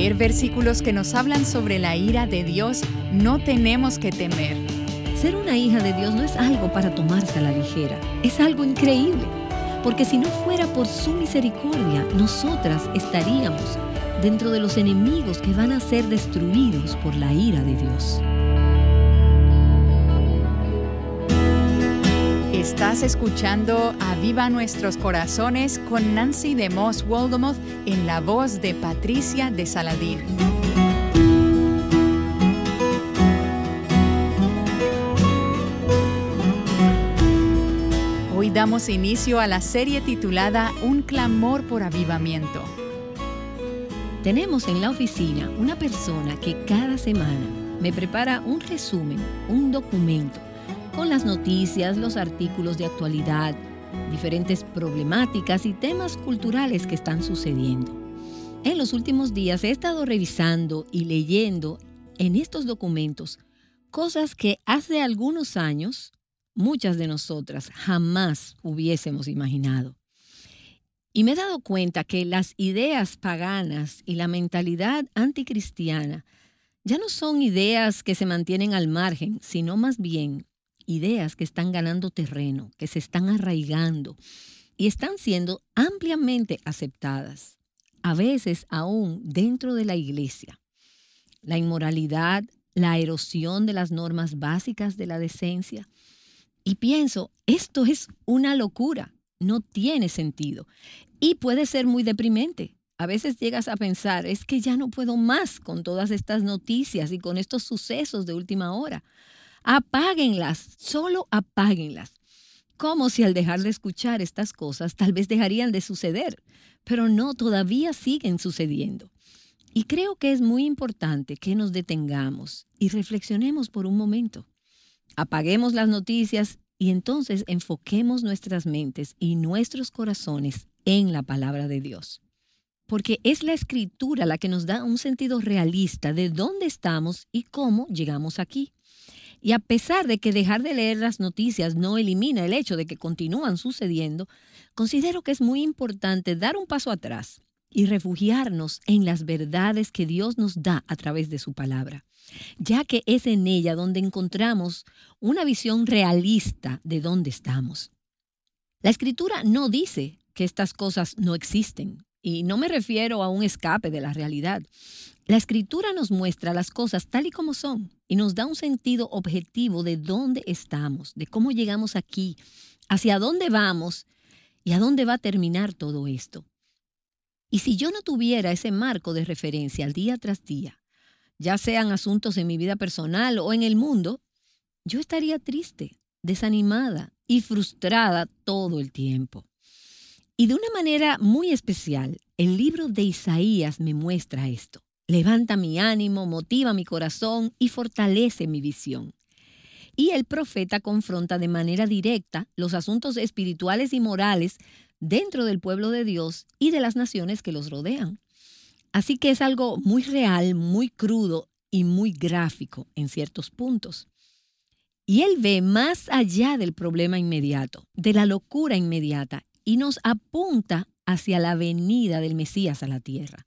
leer versículos que nos hablan sobre la ira de Dios, no tenemos que temer. Ser una hija de Dios no es algo para tomarse a la ligera, es algo increíble, porque si no fuera por su misericordia, nosotras estaríamos dentro de los enemigos que van a ser destruidos por la ira de Dios. Estás escuchando Aviva Nuestros Corazones con Nancy DeMoss Wolgemuth en la voz de Patricia de Saladín. Hoy damos inicio a la serie titulada Un clamor por avivamiento. Tenemos en la oficina una persona que cada semana me prepara un resumen, un documento, con las noticias, los artículos de actualidad, diferentes problemáticas y temas culturales que están sucediendo. En los últimos días he estado revisando y leyendo en estos documentos cosas que hace algunos años muchas de nosotras jamás hubiésemos imaginado. Y me he dado cuenta que las ideas paganas y la mentalidad anticristiana ya no son ideas que se mantienen al margen, sino más bien ideas que están ganando terreno, que se están arraigando y están siendo ampliamente aceptadas, a veces aún dentro de la iglesia. La inmoralidad, la erosión de las normas básicas de la decencia. Y pienso, esto es una locura, no tiene sentido y puede ser muy deprimente. A veces llegas a pensar, es que ya no puedo más con todas estas noticias y con estos sucesos de última hora. Apáguenlas, solo apáguenlas. Como si al dejar de escuchar estas cosas tal vez dejarían de suceder, pero no, todavía siguen sucediendo. Y creo que es muy importante que nos detengamos y reflexionemos por un momento. Apaguemos las noticias y entonces enfoquemos nuestras mentes y nuestros corazones en la palabra de Dios. Porque es la Escritura la que nos da un sentido realista de dónde estamos y cómo llegamos aquí. Y a pesar de que dejar de leer las noticias no elimina el hecho de que continúan sucediendo, considero que es muy importante dar un paso atrás y refugiarnos en las verdades que Dios nos da a través de su palabra, ya que es en ella donde encontramos una visión realista de dónde estamos. La Escritura no dice que estas cosas no existen, y no me refiero a un escape de la realidad. La Escritura nos muestra las cosas tal y como son y nos da un sentido objetivo de dónde estamos, de cómo llegamos aquí, hacia dónde vamos y a dónde va a terminar todo esto. Y si yo no tuviera ese marco de referencia día tras día, ya sean asuntos en mi vida personal o en el mundo, yo estaría triste, desanimada y frustrada todo el tiempo. Y de una manera muy especial, el libro de Isaías me muestra esto. Levanta mi ánimo, motiva mi corazón y fortalece mi visión. Y el profeta confronta de manera directa los asuntos espirituales y morales dentro del pueblo de Dios y de las naciones que los rodean. Así que es algo muy real, muy crudo y muy gráfico en ciertos puntos. Y él ve más allá del problema inmediato, de la locura inmediata, y nos apunta hacia la venida del Mesías a la tierra.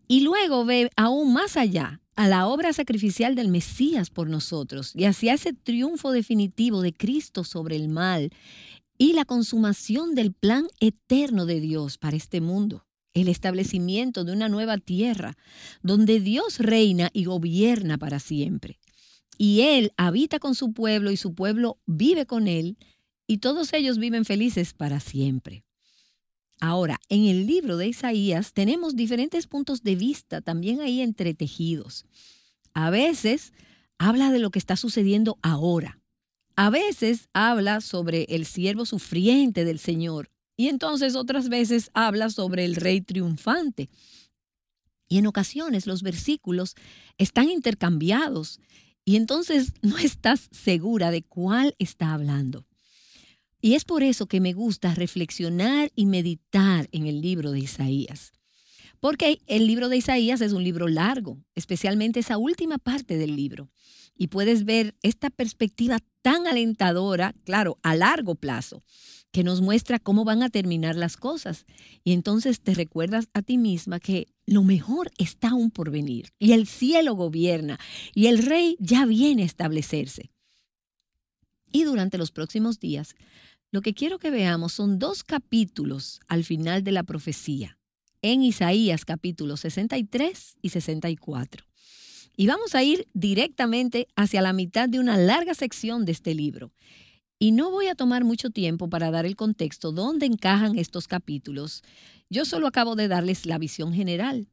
Y luego ve aún más allá a la obra sacrificial del Mesías por nosotros y hacia ese triunfo definitivo de Cristo sobre el mal y la consumación del plan eterno de Dios para este mundo, el establecimiento de una nueva tierra donde Dios reina y gobierna para siempre. Y Él habita con su pueblo y su pueblo vive con Él y todos ellos viven felices para siempre. Ahora, en el libro de Isaías tenemos diferentes puntos de vista también ahí entretejidos. A veces habla de lo que está sucediendo ahora. A veces habla sobre el siervo sufriente del Señor. Y entonces otras veces habla sobre el rey triunfante. Y en ocasiones los versículos están intercambiados. Y entonces no estás segura de cuál está hablando. Y es por eso que me gusta reflexionar y meditar en el libro de Isaías. Porque el libro de Isaías es un libro largo, especialmente esa última parte del libro. Y puedes ver esta perspectiva tan alentadora, claro, a largo plazo, que nos muestra cómo van a terminar las cosas. Y entonces te recuerdas a ti misma que lo mejor está aún por venir. Y el cielo gobierna. Y el rey ya viene a establecerse. Y durante los próximos días, lo que quiero que veamos son 2 capítulos al final de la profecía. En Isaías capítulos 63 y 64. Y vamos a ir directamente hacia la mitad de una larga sección de este libro. Y no voy a tomar mucho tiempo para dar el contexto dónde encajan estos capítulos. Yo solo acabo de darles la visión general,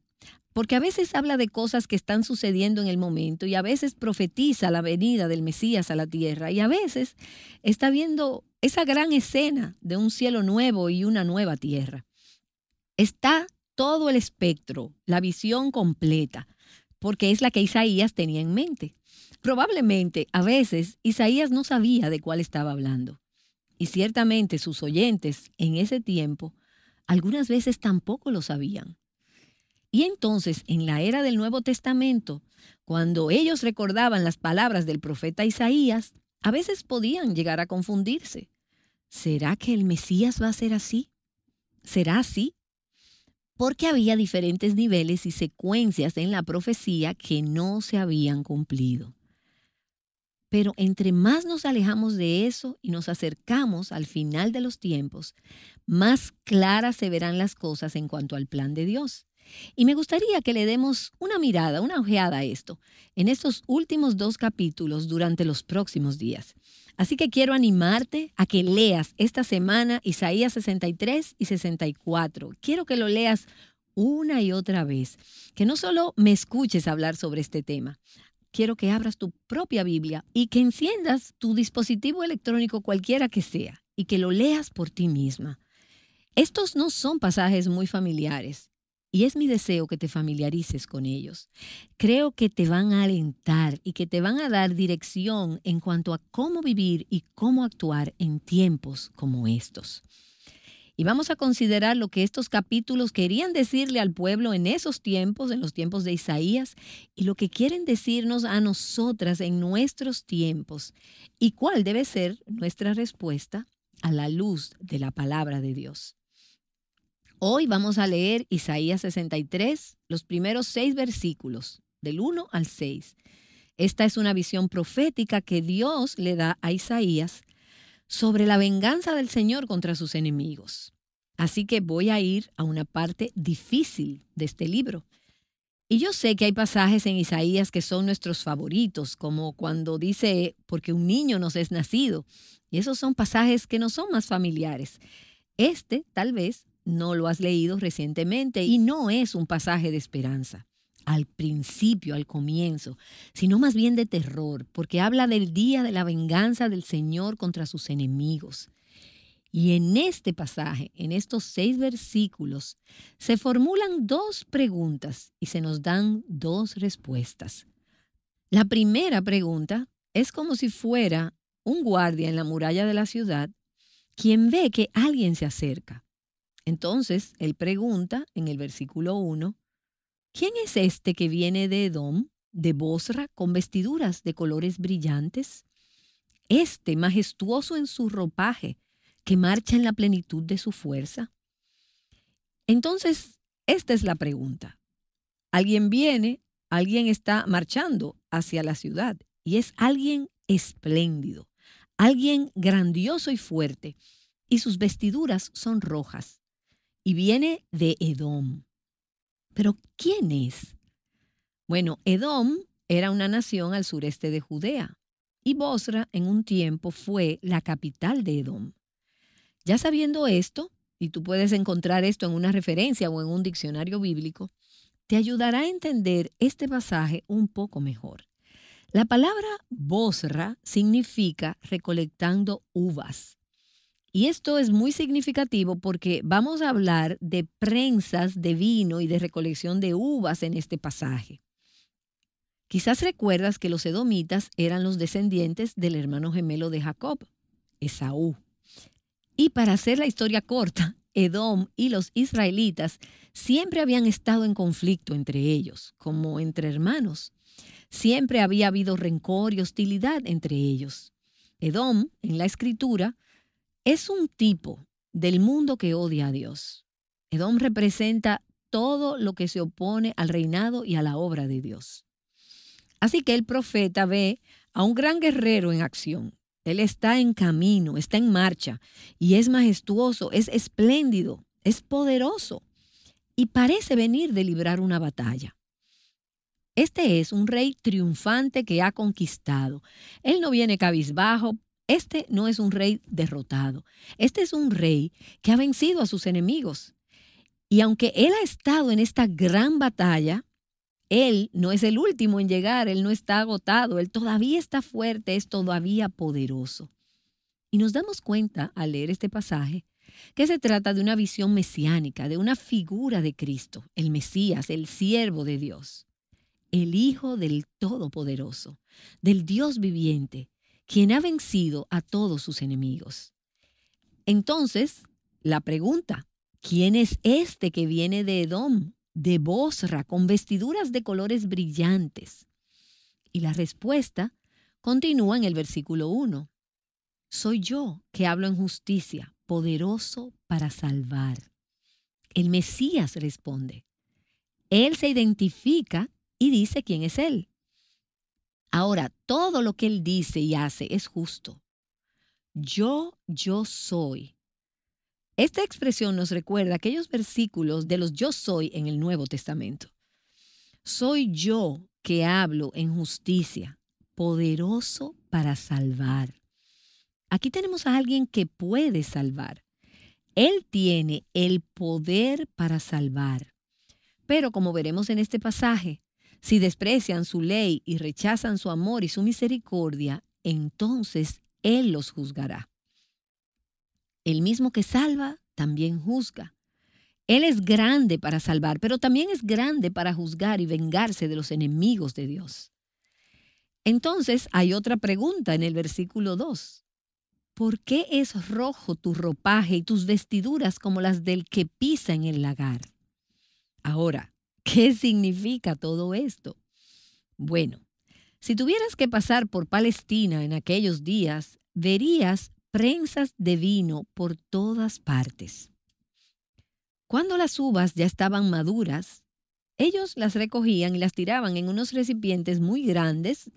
porque a veces habla de cosas que están sucediendo en el momento y a veces profetiza la venida del Mesías a la tierra y a veces está viendo esa gran escena de un cielo nuevo y una nueva tierra. Está todo el espectro, la visión completa, porque es la que Isaías tenía en mente. Probablemente, a veces, Isaías no sabía de cuál estaba hablando. Y ciertamente sus oyentes en ese tiempo, algunas veces tampoco lo sabían. Y entonces, en la era del Nuevo Testamento, cuando ellos recordaban las palabras del profeta Isaías, a veces podían llegar a confundirse. ¿Será que el Mesías va a ser así? ¿Será así? Porque había diferentes niveles y secuencias en la profecía que no se habían cumplido. Pero entre más nos alejamos de eso y nos acercamos al final de los tiempos, más claras se verán las cosas en cuanto al plan de Dios. Y me gustaría que le demos una mirada, una ojeada a esto, en estos últimos 2 capítulos durante los próximos días. Así que quiero animarte a que leas esta semana Isaías 63 y 64. Quiero que lo leas una y otra vez, que no solo me escuches hablar sobre este tema. Quiero que abras tu propia Biblia y que enciendas tu dispositivo electrónico cualquiera que sea y que lo leas por ti misma. Estos no son pasajes muy familiares y es mi deseo que te familiarices con ellos. Creo que te van a alentar y que te van a dar dirección en cuanto a cómo vivir y cómo actuar en tiempos como estos. Y vamos a considerar lo que estos capítulos querían decirle al pueblo en esos tiempos, en los tiempos de Isaías, y lo que quieren decirnos a nosotras en nuestros tiempos, y cuál debe ser nuestra respuesta a la luz de la palabra de Dios. Hoy vamos a leer Isaías 63, los primeros 6 versículos, del 1 al 6. Esta es una visión profética que Dios le da a Isaías sobre la venganza del Señor contra sus enemigos. Así que voy a ir a una parte difícil de este libro. Y yo sé que hay pasajes en Isaías que son nuestros favoritos, como cuando dice, porque un niño nos es nacido. Y esos son pasajes que no son más familiares. Este, tal vez, no lo has leído recientemente y no es un pasaje de esperanza. Al principio, al comienzo, sino más bien de terror, porque habla del día de la venganza del Señor contra sus enemigos. Y en este pasaje, en estos 6 versículos, se formulan 2 preguntas y se nos dan 2 respuestas. La primera pregunta es como si fuera un guardia en la muralla de la ciudad quien ve que alguien se acerca. Entonces, él pregunta en el versículo 1, ¿quién es este que viene de Edom, de Bosra, con vestiduras de colores brillantes? Este, majestuoso en su ropaje, que marcha en la plenitud de su fuerza. Entonces, esta es la pregunta. Alguien viene, alguien está marchando hacia la ciudad y es alguien espléndido, alguien grandioso y fuerte, y sus vestiduras son rojas, y viene de Edom. ¿Pero quién es? Bueno, Edom era una nación al sureste de Judea, y Bosra en un tiempo fue la capital de Edom. Ya sabiendo esto, y tú puedes encontrar esto en una referencia o en un diccionario bíblico, te ayudará a entender este pasaje un poco mejor. La palabra Bosra significa recolectando uvas. Y esto es muy significativo porque vamos a hablar de prensas de vino y de recolección de uvas en este pasaje. Quizás recuerdas que los edomitas eran los descendientes del hermano gemelo de Jacob, Esaú. Y para hacer la historia corta, Edom y los israelitas siempre habían estado en conflicto entre ellos, como entre hermanos. Siempre había habido rencor y hostilidad entre ellos. Edom, en la escritura, es un tipo del mundo que odia a Dios. Edom representa todo lo que se opone al reinado y a la obra de Dios. Así que el profeta ve a un gran guerrero en acción. Él está en camino, está en marcha y es majestuoso, es espléndido, es poderoso y parece venir de librar una batalla. Este es un rey triunfante que ha conquistado. Él no viene cabizbajo. Este no es un rey derrotado. Este es un rey que ha vencido a sus enemigos. Y aunque él ha estado en esta gran batalla, él no es el último en llegar, él no está agotado, él todavía está fuerte, es todavía poderoso. Y nos damos cuenta al leer este pasaje que se trata de una visión mesiánica, de una figura de Cristo, el Mesías, el siervo de Dios, el Hijo del Todopoderoso, del Dios viviente, quien ha vencido a todos sus enemigos. Entonces, la pregunta, ¿quién es este que viene de Edom, de Bosra, con vestiduras de colores brillantes? Y la respuesta continúa en el versículo 1. Soy yo que hablo en justicia, poderoso para salvar. El Mesías responde. Él se identifica y dice quién es él. Ahora, todo lo que él dice y hace es justo. Yo soy. Esta expresión nos recuerda aquellos versículos de los yo soy en el Nuevo Testamento. Soy yo que hablo en justicia, poderoso para salvar. Aquí tenemos a alguien que puede salvar. Él tiene el poder para salvar. Pero como veremos en este pasaje, si desprecian su ley y rechazan su amor y su misericordia, entonces Él los juzgará. El mismo que salva, también juzga. Él es grande para salvar, pero también es grande para juzgar y vengarse de los enemigos de Dios. Entonces hay otra pregunta en el versículo 2. ¿Por qué es rojo tu ropaje y tus vestiduras como las del que pisa en el lagar? Ahora, ¿qué significa todo esto? Bueno, si tuvieras que pasar por Palestina en aquellos días, verías prensas de vino por todas partes. Cuando las uvas ya estaban maduras, ellos las recogían y las tiraban en unos recipientes muy grandes,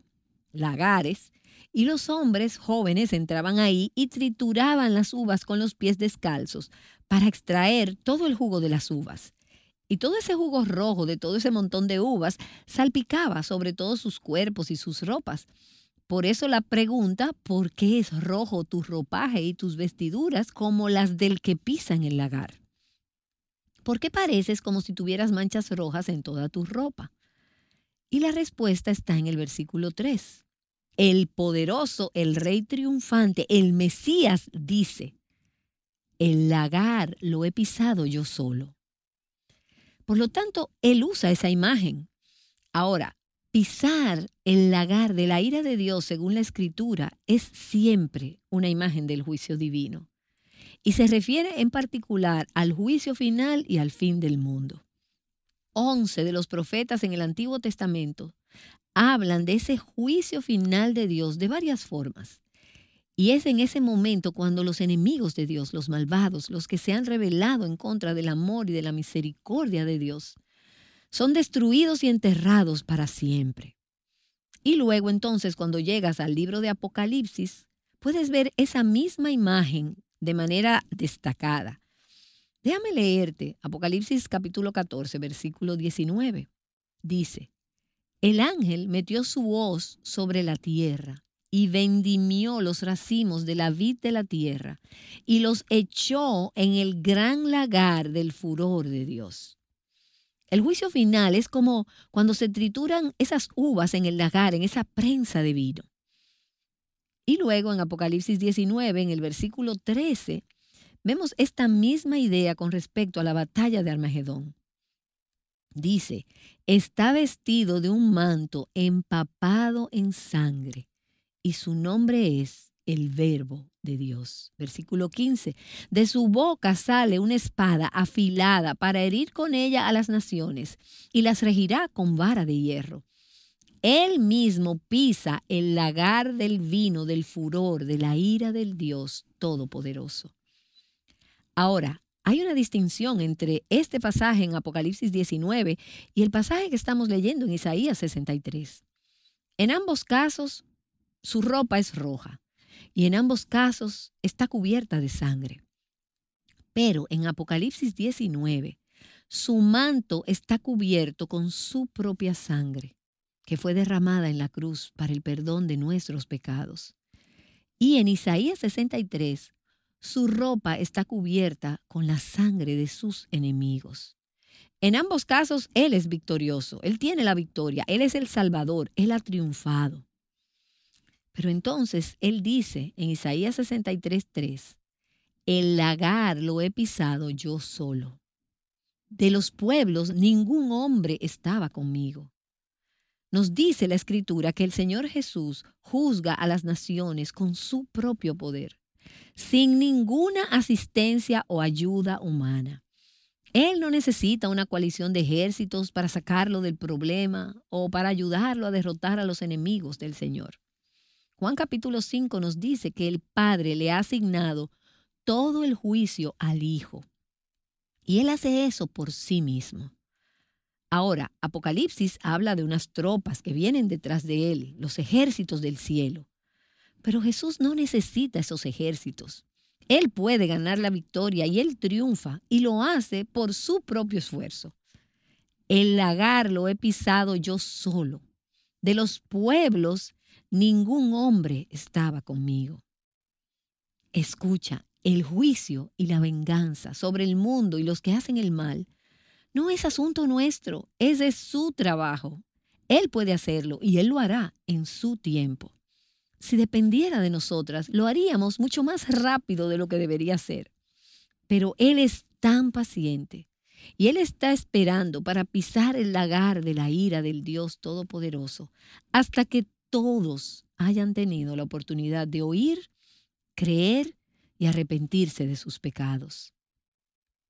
lagares, y los hombres jóvenes entraban ahí y trituraban las uvas con los pies descalzos para extraer todo el jugo de las uvas. Y todo ese jugo rojo de todo ese montón de uvas salpicaba sobre todos sus cuerpos y sus ropas. Por eso la pregunta, ¿por qué es rojo tu ropaje y tus vestiduras como las del que pisa en el lagar? ¿Por qué pareces como si tuvieras manchas rojas en toda tu ropa? Y la respuesta está en el versículo 3. El poderoso, el rey triunfante, el Mesías dice, el lagar lo he pisado yo solo. Por lo tanto, él usa esa imagen. Ahora, pisar el lagar de la ira de Dios, según la Escritura, es siempre una imagen del juicio divino. Y se refiere en particular al juicio final y al fin del mundo. 11 de los profetas en el Antiguo Testamento hablan de ese juicio final de Dios de varias formas. Y es en ese momento cuando los enemigos de Dios, los malvados, los que se han rebelado en contra del amor y de la misericordia de Dios, son destruidos y enterrados para siempre. Y luego entonces cuando llegas al libro de Apocalipsis, puedes ver esa misma imagen de manera destacada. Déjame leerte Apocalipsis capítulo 14, versículo 19. Dice, el ángel metió su hoz sobre la tierra y vendimió los racimos de la vid de la tierra y los echó en el gran lagar del furor de Dios. El juicio final es como cuando se trituran esas uvas en el lagar, en esa prensa de vino. Y luego en Apocalipsis 19, en el versículo 13, vemos esta misma idea con respecto a la batalla de Armagedón. Dice, está vestido de un manto empapado en sangre y su nombre es el Verbo de Dios. Versículo 15, de su boca sale una espada afilada para herir con ella a las naciones y las regirá con vara de hierro. Él mismo pisa el lagar del vino del furor, de la ira del Dios Todopoderoso. Ahora, hay una distinción entre este pasaje en Apocalipsis 19 y el pasaje que estamos leyendo en Isaías 63. En ambos casos, su ropa es roja y en ambos casos está cubierta de sangre. Pero en Apocalipsis 19, su manto está cubierto con su propia sangre, que fue derramada en la cruz para el perdón de nuestros pecados. Y en Isaías 63, su ropa está cubierta con la sangre de sus enemigos. En ambos casos, Él es victorioso, Él tiene la victoria, Él es el Salvador, Él ha triunfado. Pero entonces Él dice en Isaías 63:3, el lagar lo he pisado yo solo. De los pueblos ningún hombre estaba conmigo. Nos dice la Escritura que el Señor Jesús juzga a las naciones con su propio poder, sin ninguna asistencia o ayuda humana. Él no necesita una coalición de ejércitos para sacarlo del problema o para ayudarlo a derrotar a los enemigos del Señor. Juan capítulo 5 nos dice que el Padre le ha asignado todo el juicio al Hijo. Y Él hace eso por sí mismo. Ahora, Apocalipsis habla de unas tropas que vienen detrás de Él, los ejércitos del cielo. Pero Jesús no necesita esos ejércitos. Él puede ganar la victoria y Él triunfa y lo hace por su propio esfuerzo. El lagar lo he pisado yo solo. De los pueblos, ningún hombre estaba conmigo. Escucha, el juicio y la venganza sobre el mundo y los que hacen el mal no es asunto nuestro, es de su trabajo. Él puede hacerlo y Él lo hará en su tiempo. Si dependiera de nosotras, lo haríamos mucho más rápido de lo que debería ser. Pero Él es tan paciente y Él está esperando para pisar el lagar de la ira del Dios Todopoderoso hasta que todos hayan tenido la oportunidad de oír, creer y arrepentirse de sus pecados.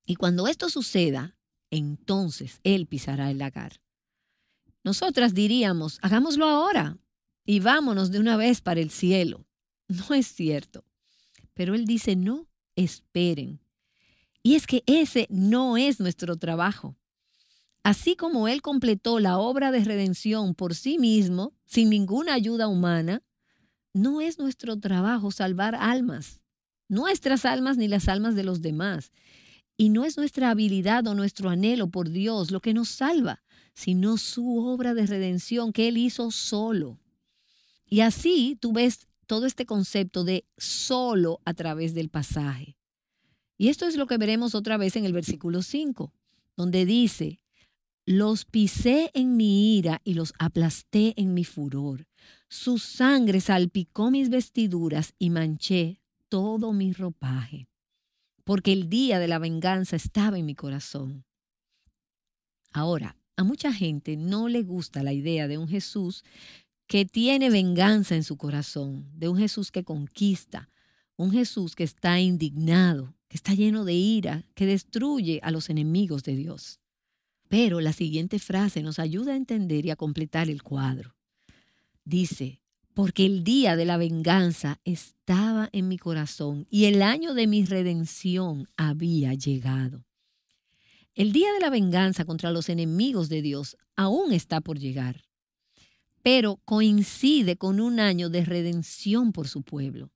Y cuando esto suceda, entonces Él pisará el lagar. Nosotras diríamos, hagámoslo ahora y vámonos de una vez para el cielo. No es cierto. Pero Él dice, no, esperen. Y es que ese no es nuestro trabajo. Así como Él completó la obra de redención por sí mismo, sin ninguna ayuda humana, no es nuestro trabajo salvar almas, nuestras almas ni las almas de los demás. Y no es nuestra habilidad o nuestro anhelo por Dios lo que nos salva, sino su obra de redención que Él hizo solo. Y así tú ves todo este concepto de solo a través del pasaje. Y esto es lo que veremos otra vez en el versículo 5, donde dice, los pisé en mi ira y los aplasté en mi furor. Su sangre salpicó mis vestiduras y manché todo mi ropaje, porque el día de la venganza estaba en mi corazón. Ahora, a mucha gente no le gusta la idea de un Jesús que tiene venganza en su corazón, de un Jesús que conquista, un Jesús que está indignado, que está lleno de ira, que destruye a los enemigos de Dios. Pero la siguiente frase nos ayuda a entender y a completar el cuadro. Dice, porque el día de la venganza estaba en mi corazón y el año de mi redención había llegado. El día de la venganza contra los enemigos de Dios aún está por llegar, pero coincide con un año de redención por su pueblo.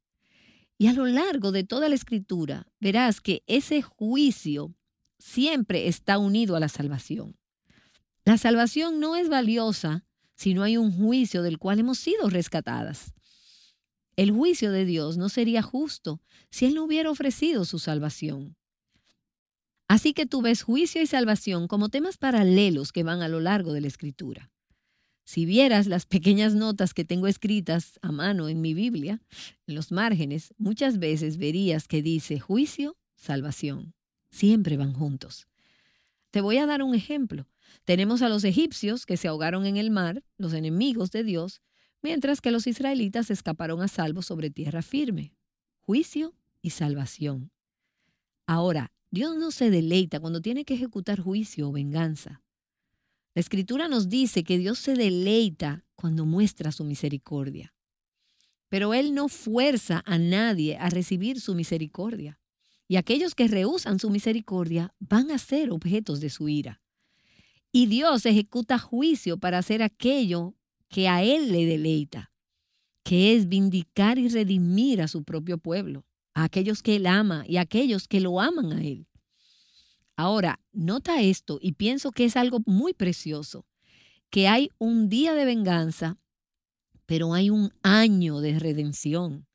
Y a lo largo de toda la Escritura verás que ese juicio siempre está unido a la salvación. La salvación no es valiosa si no hay un juicio del cual hemos sido rescatadas. El juicio de Dios no sería justo si Él no hubiera ofrecido su salvación. Así que tú ves juicio y salvación como temas paralelos que van a lo largo de la Escritura. Si vieras las pequeñas notas que tengo escritas a mano en mi Biblia, en los márgenes, muchas veces verías que dice juicio, salvación. Siempre van juntos. Te voy a dar un ejemplo. Tenemos a los egipcios que se ahogaron en el mar, los enemigos de Dios, mientras que los israelitas escaparon a salvo sobre tierra firme. Juicio y salvación. Ahora, Dios no se deleita cuando tiene que ejecutar juicio o venganza. La Escritura nos dice que Dios se deleita cuando muestra su misericordia. Pero Él no fuerza a nadie a recibir su misericordia. Y aquellos que rehúsan su misericordia van a ser objetos de su ira. Y Dios ejecuta juicio para hacer aquello que a Él le deleita, que es vindicar y redimir a su propio pueblo, a aquellos que Él ama y a aquellos que lo aman a Él. Ahora, nota esto y pienso que es algo muy precioso, que hay un día de venganza, pero hay un año de redención.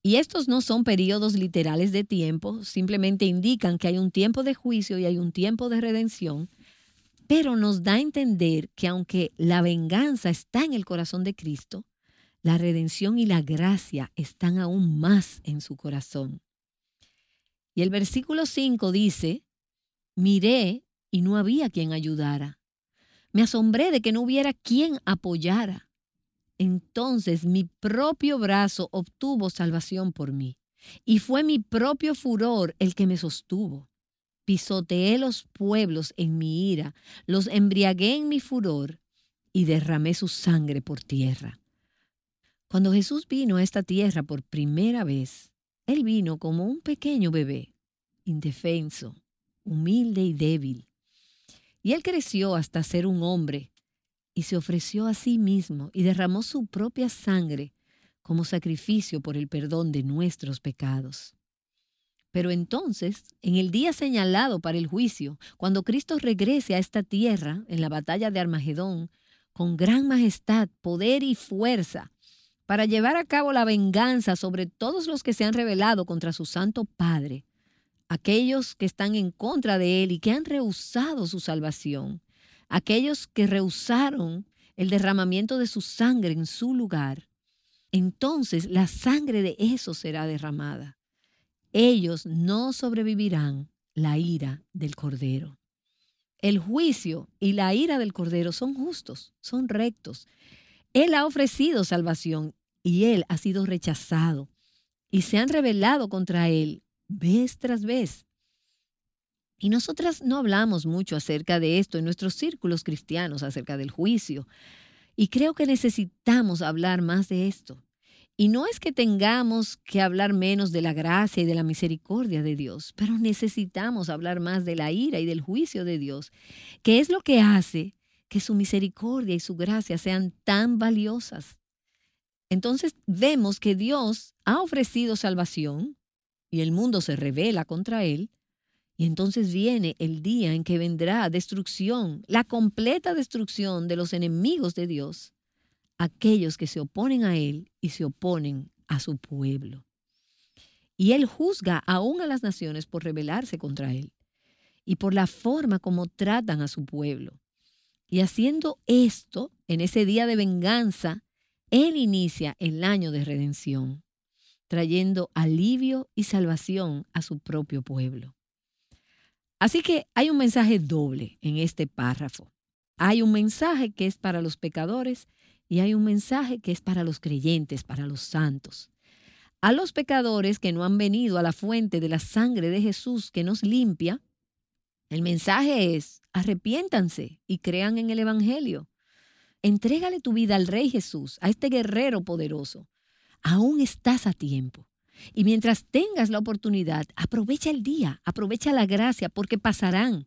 Y estos no son periodos literales de tiempo, simplemente indican que hay un tiempo de juicio y hay un tiempo de redención, pero nos da a entender que aunque la venganza está en el corazón de Cristo, la redención y la gracia están aún más en su corazón. Y el versículo 5 dice: miré y no había quien ayudara. Me asombré de que no hubiera quien apoyara. Entonces mi propio brazo obtuvo salvación por mí, y fue mi propio furor el que me sostuvo. Pisoteé los pueblos en mi ira, los embriagué en mi furor, y derramé su sangre por tierra. Cuando Jesús vino a esta tierra por primera vez, Él vino como un pequeño bebé, indefenso, humilde y débil. Y Él creció hasta ser un hombre y se ofreció a sí mismo y derramó su propia sangre como sacrificio por el perdón de nuestros pecados. Pero entonces, en el día señalado para el juicio, cuando Cristo regrese a esta tierra en la batalla de Armagedón, con gran majestad, poder y fuerza, para llevar a cabo la venganza sobre todos los que se han rebelado contra su Santo Padre, aquellos que están en contra de Él y que han rehusado su salvación, aquellos que rehusaron el derramamiento de su sangre en su lugar, entonces la sangre de esos será derramada. Ellos no sobrevivirán la ira del Cordero. El juicio y la ira del Cordero son justos, son rectos. Él ha ofrecido salvación y Él ha sido rechazado y se han rebelado contra Él vez tras vez. Y nosotras no hablamos mucho acerca de esto en nuestros círculos cristianos, acerca del juicio. Y creo que necesitamos hablar más de esto. Y no es que tengamos que hablar menos de la gracia y de la misericordia de Dios, pero necesitamos hablar más de la ira y del juicio de Dios, que es lo que hace que su misericordia y su gracia sean tan valiosas. Entonces vemos que Dios ha ofrecido salvación y el mundo se rebela contra Él. Y entonces viene el día en que vendrá destrucción, la completa destrucción de los enemigos de Dios, aquellos que se oponen a Él y se oponen a su pueblo. Y Él juzga aún a las naciones por rebelarse contra Él y por la forma como tratan a su pueblo. Y haciendo esto, en ese día de venganza, Él inicia el año de redención, trayendo alivio y salvación a su propio pueblo. Así que hay un mensaje doble en este párrafo. Hay un mensaje que es para los pecadores y hay un mensaje que es para los creyentes, para los santos. A los pecadores que no han venido a la fuente de la sangre de Jesús que nos limpia, el mensaje es: arrepiéntanse y crean en el Evangelio. Entrégale tu vida al Rey Jesús, a este guerrero poderoso. Aún estás a tiempo. Y mientras tengas la oportunidad, aprovecha el día, aprovecha la gracia, porque pasarán.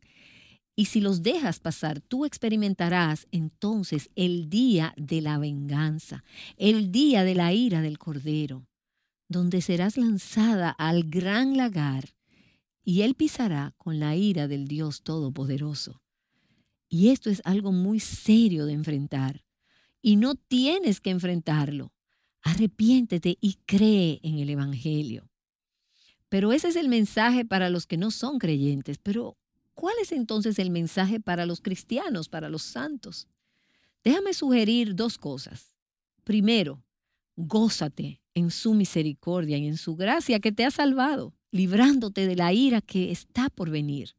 Y si los dejas pasar, tú experimentarás entonces el día de la venganza, el día de la ira del Cordero, donde serás lanzada al gran lagar y Él pisará con la ira del Dios Todopoderoso. Y esto es algo muy serio de enfrentar. Y no tienes que enfrentarlo. Arrepiéntete y cree en el Evangelio. Pero ese es el mensaje para los que no son creyentes. Pero, ¿cuál es entonces el mensaje para los cristianos, para los santos? Déjame sugerir dos cosas. Primero, gózate en su misericordia y en su gracia que te ha salvado, librándote de la ira que está por venir.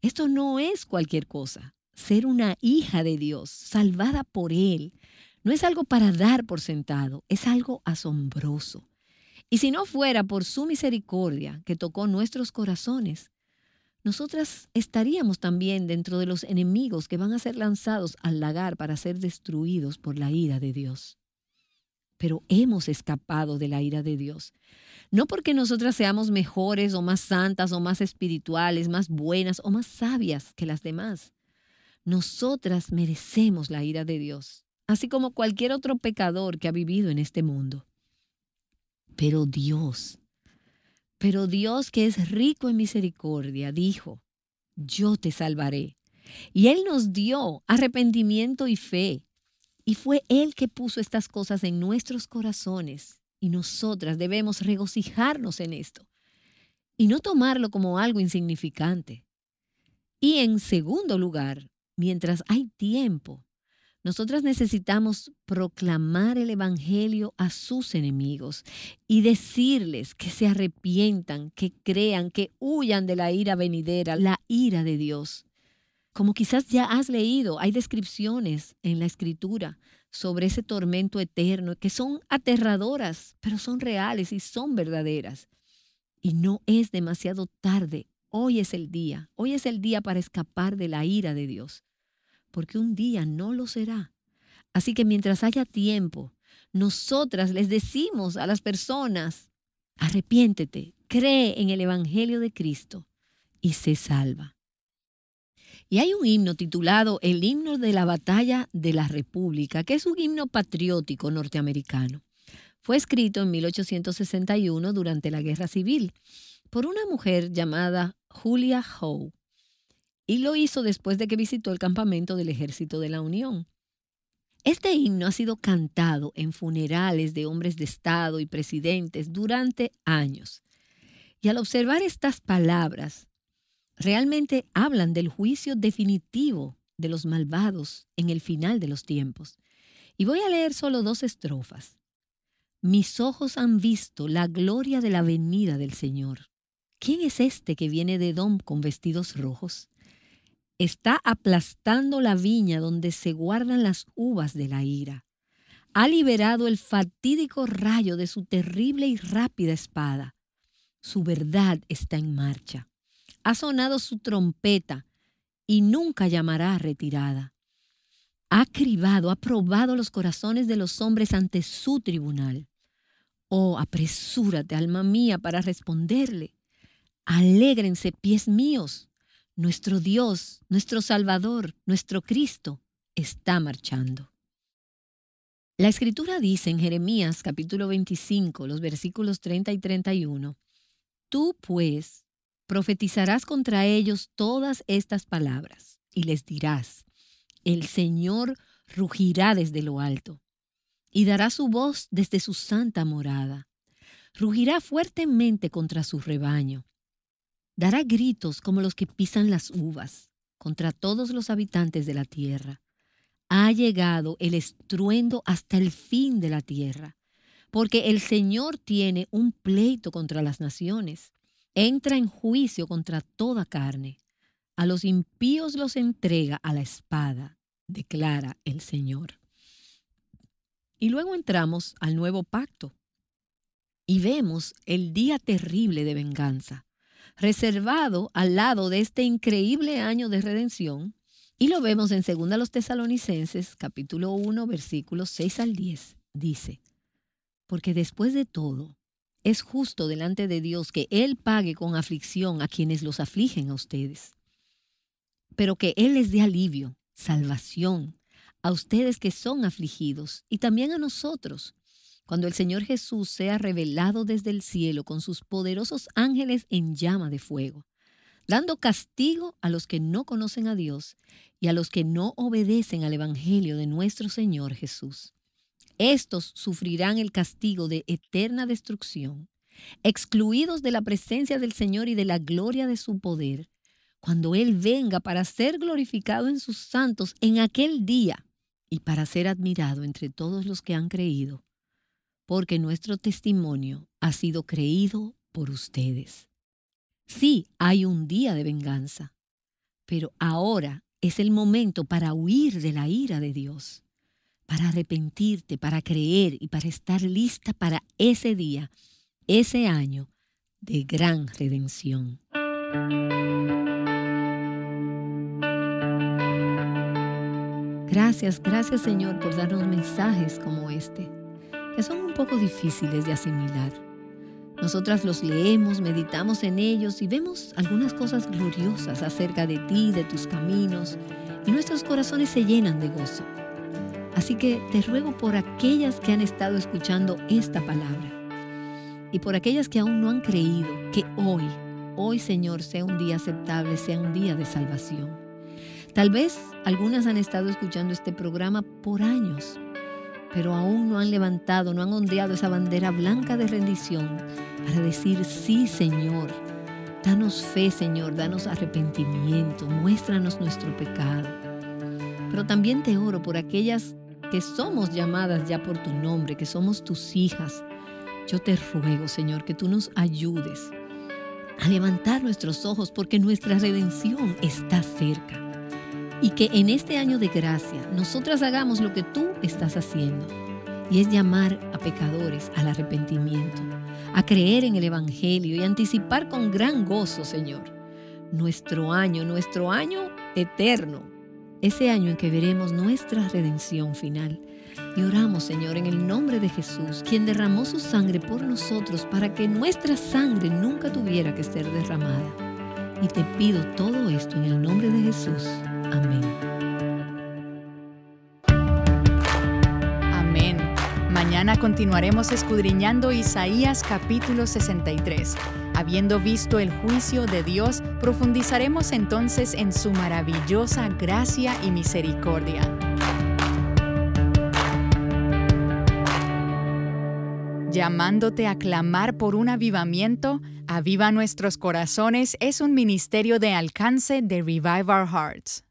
Esto no es cualquier cosa. Ser una hija de Dios, salvada por Él, no es algo para dar por sentado, es algo asombroso. Y si no fuera por su misericordia que tocó nuestros corazones, nosotras estaríamos también dentro de los enemigos que van a ser lanzados al lagar para ser destruidos por la ira de Dios. Pero hemos escapado de la ira de Dios. No porque nosotras seamos mejores o más santas o más espirituales, más buenas o más sabias que las demás. Nosotras merecemos la ira de Dios, así como cualquier otro pecador que ha vivido en este mundo. Pero Dios que es rico en misericordia, dijo, yo te salvaré. Y Él nos dio arrepentimiento y fe. Y fue Él que puso estas cosas en nuestros corazones. Y nosotras debemos regocijarnos en esto y no tomarlo como algo insignificante. Y en segundo lugar, mientras hay tiempo, nosotras necesitamos proclamar el evangelio a sus enemigos y decirles que se arrepientan, que crean, que huyan de la ira venidera, la ira de Dios. Como quizás ya has leído, hay descripciones en la Escritura sobre ese tormento eterno que son aterradoras, pero son reales y son verdaderas. Y no es demasiado tarde. Hoy es el día para escapar de la ira de Dios, porque un día no lo será. Así que mientras haya tiempo, nosotras les decimos a las personas, arrepiéntete, cree en el Evangelio de Cristo y sé salva. Y hay un himno titulado El himno de la batalla de la República, que es un himno patriótico norteamericano. Fue escrito en 1861 durante la Guerra Civil por una mujer llamada Julia Howe, y lo hizo después de que visitó el campamento del Ejército de la Unión. Este himno ha sido cantado en funerales de hombres de Estado y presidentes durante años. Y al observar estas palabras, realmente hablan del juicio definitivo de los malvados en el final de los tiempos. Y voy a leer solo 2 estrofas. Mis ojos han visto la gloria de la venida del Señor. ¿Quién es este que viene de Edom con vestidos rojos? Está aplastando la viña donde se guardan las uvas de la ira. Ha liberado el fatídico rayo de su terrible y rápida espada. Su verdad está en marcha. Ha sonado su trompeta y nunca llamará a retirada. Ha cribado, ha probado los corazones de los hombres ante su tribunal. Oh, apresúrate, alma mía, para responderle. Alégrense, pies míos. Nuestro Dios, nuestro Salvador, nuestro Cristo está marchando. La Escritura dice en Jeremías capítulo 25, los versículos 30 y 31, tú, pues, profetizarás contra ellos todas estas palabras y les dirás, el Señor rugirá desde lo alto y dará su voz desde su santa morada. Rugirá fuertemente contra su rebaño. Dará gritos como los que pisan las uvas contra todos los habitantes de la tierra. Ha llegado el estruendo hasta el fin de la tierra, porque el Señor tiene un pleito contra las naciones. Entra en juicio contra toda carne. A los impíos los entrega a la espada, declara el Señor. Y luego entramos al nuevo pacto y vemos el día terrible de venganza, reservado al lado de este increíble año de redención, y lo vemos en 2 Tesalonicenses, capítulo 1, versículos 6 al 10. Dice, porque después de todo, es justo delante de Dios que Él pague con aflicción a quienes los afligen a ustedes, pero que Él les dé alivio, salvación, a ustedes que son afligidos y también a nosotros, cuando el Señor Jesús sea revelado desde el cielo con sus poderosos ángeles en llama de fuego, dando castigo a los que no conocen a Dios y a los que no obedecen al Evangelio de nuestro Señor Jesús. Estos sufrirán el castigo de eterna destrucción, excluidos de la presencia del Señor y de la gloria de su poder, cuando Él venga para ser glorificado en sus santos en aquel día y para ser admirado entre todos los que han creído, porque nuestro testimonio ha sido creído por ustedes. Sí, hay un día de venganza, pero ahora es el momento para huir de la ira de Dios, para arrepentirte, para creer y para estar lista para ese día, ese año de gran redención. Gracias Señor por darnos mensajes como este, que son un poco difíciles de asimilar. Nosotras los leemos, meditamos en ellos y vemos algunas cosas gloriosas acerca de ti, de tus caminos, y nuestros corazones se llenan de gozo. Así que te ruego por aquellas que han estado escuchando esta palabra y por aquellas que aún no han creído, que hoy Señor, sea un día aceptable, sea un día de salvación. Tal vez algunas han estado escuchando este programa por años, pero aún no han levantado, no han ondeado esa bandera blanca de rendición para decir, sí Señor, danos fe Señor, danos arrepentimiento, muéstranos nuestro pecado. Pero también te oro por aquellas que somos llamadas ya por tu nombre, que somos tus hijas. Yo te ruego Señor que tú nos ayudes a levantar nuestros ojos porque nuestra redención está cerca. Y que en este año de gracia nosotras hagamos lo que tú estás haciendo, y es llamar a pecadores al arrepentimiento, a creer en el Evangelio y anticipar con gran gozo, Señor, nuestro año eterno, ese año en que veremos nuestra redención final. Y oramos, Señor, en el nombre de Jesús, quien derramó su sangre por nosotros para que nuestra sangre nunca tuviera que ser derramada. Y te pido todo esto en el nombre de Jesús. Amén. Amén. Mañana continuaremos escudriñando Isaías capítulo 63. Habiendo visto el juicio de Dios, profundizaremos entonces en su maravillosa gracia y misericordia. Llamándote a clamar por un avivamiento, Aviva Nuestros Corazones es un ministerio de alcance de Revive Our Hearts.